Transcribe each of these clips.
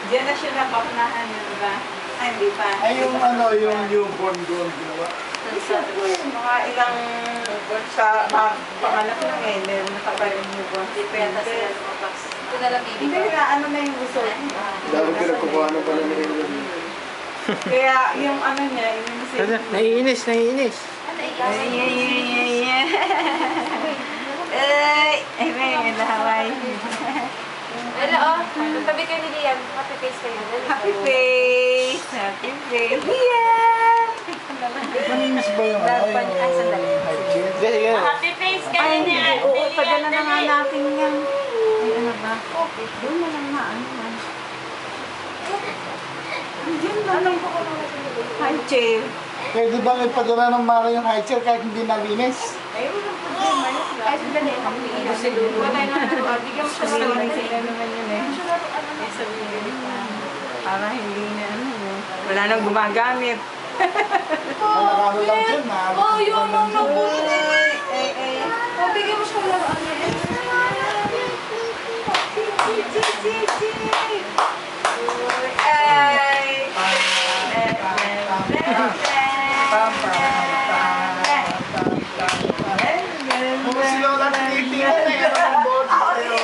Diyan na siya nabakunahan yun, diba? Ay, hindi pa. Ay, yung ano, yung newborn doon, ginawa. Mga ilang sa panganak lang eh, meron na pa yung newborn. Depende sila lumabas. Ito na lang Hindi baby. na ano na yung gusto. Lalo pinagkukuha na pala na yun. Kaya yung ano niya, yung Naiinis. Ano iyan? Ay, may lahaway. Wala oh. Tabi kayo ni Liam. Happy face kayo. Happy face! Happy face! Yeah! Maninis ba yung ano, yung hygiene? Sige. Happy face kayo Ay, ni hindi. Oo, padala na nga natin yan. Ay, ano ba? Doon na lang na, ano man. Diyan na lang. Hi, Chill. Pwede bang ipadala ng Mara yung high chair kahit hindi nalinis? Ay, walang problema. Ay, sandali. Kasi doon. Wala na. Bigyan mo siya ng Sabihin laruan. sila naman yun eh. Eh, sabihin pa. Para hindi na ano. Wala nang gumagamit. Nakano lang dyan, na. Oh, yun ang nabuti. Ay. Oh, bigyan mo siya ng laruan. Kung sila wala tinitingnan eh, ano ang boto sa'yo?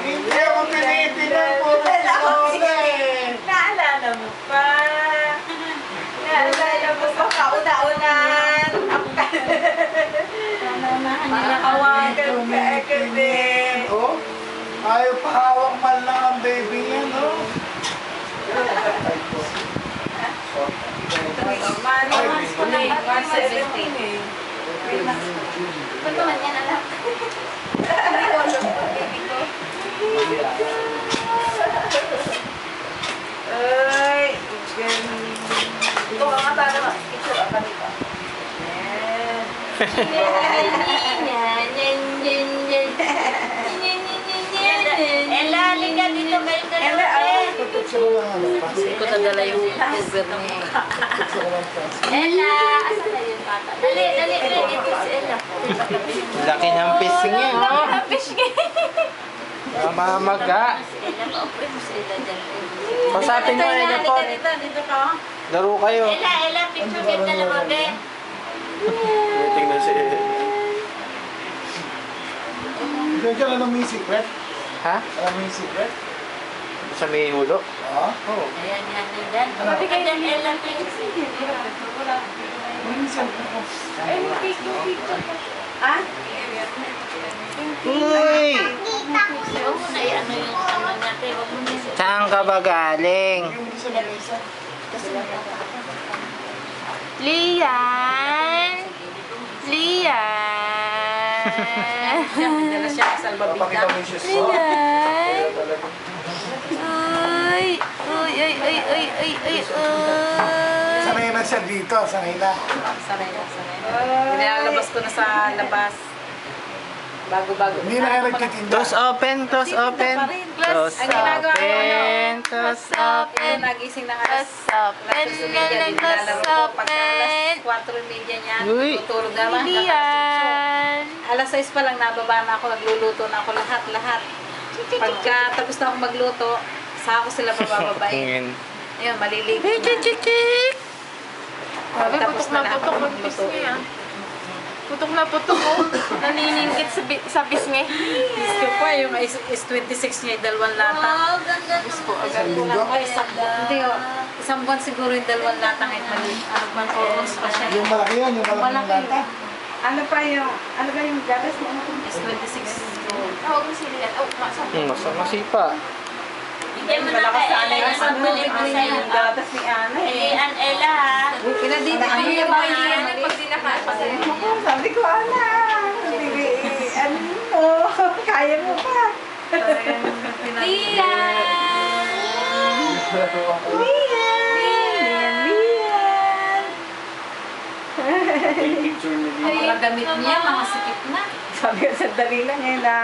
Hindi ako tinitingnan, puro sila wala eh. Naalala mo pa. Naalala mo pa kauna-unan. Nakawagan ka agad eh. Oh, ayaw pahawak man lang ang baby niya, no? Manumas ko na 117 eh. Ba't naman yan, alam? Ay, galing. Ito ka nga para picture ang kanila. Ella, halika dito kayo dalawa. Tututsa ko lang ano, plastic. Ko nadala yung cover niya. Tututsa ko lang plastic. Ella, asan na yung bata? Dali, ito si Ella. Laki ng pising niya. Laki ng fish Mamaga. Si Ella, pa-open mo si Ella dyan. Pasapin mo Ella, na po. halika dito ka. Laro kayo. Ella, picture kayo dalawa, be. Tingnan si Ikaw dyan, alam mo yung secret? Ha? Alam mo yung secret? Sa may ulo? Oo. Oo. Ayan, yan, yan. Sabi ka dyan, Ella, picture. Yung cellphone ko. Ah? Uy! Huwag mo na i-ano yung ano natin. Huwag mo na Saan ka ba galing? Yung hindi sa lamesa. Lian! Dala siya sa Papakita mo yung shoes ko. Lian! Talaga. Ay. Sanay na siya dito, sanay na. Sanay. Nilalabas ko na sa labas. Bago-bago. Hindi na kayo nagtitinda. Close open. Close open. Ang ginagawa ko, Close open. Nagising ng alas. Pagka alas 4:30 niya, Uy. tutulog naman. Alas 6 pa lang nababa na ako, nagluluto na ako lahat. Pagka tapos na ako magluto, saka ako sila babababain. Tingin. Ayun, maliligo Hey, na. chick. Tapos na ako magluto. Putok na putok ko. Naniningkit sa pisngi. Diyos ko pa, yung is 26 niya, dalawang lata. Ganda Isang linggo. Hindi, isang buwan siguro yung dalawang lata ngayon mali. Ano ba, 4 months pa siya. Yung malaki yun, yung malaki yung lata. Ano ba yung gatas mo? Is 26. Huwag mo sila. Masipa. Bigyan mo na kay Ella yung pambalik mo sa'yo. Yung gatas ni Ana eh. Lian, Ella ha. Pinadito Ay, ko yung ba mga yan? Pag di nakapasal. Sabi ko, Ana, ano mo, kaya mo pa. Lian! Picture niya dito. Mga damit niya, mga sikip na. Sabi ko, sandali lang eh na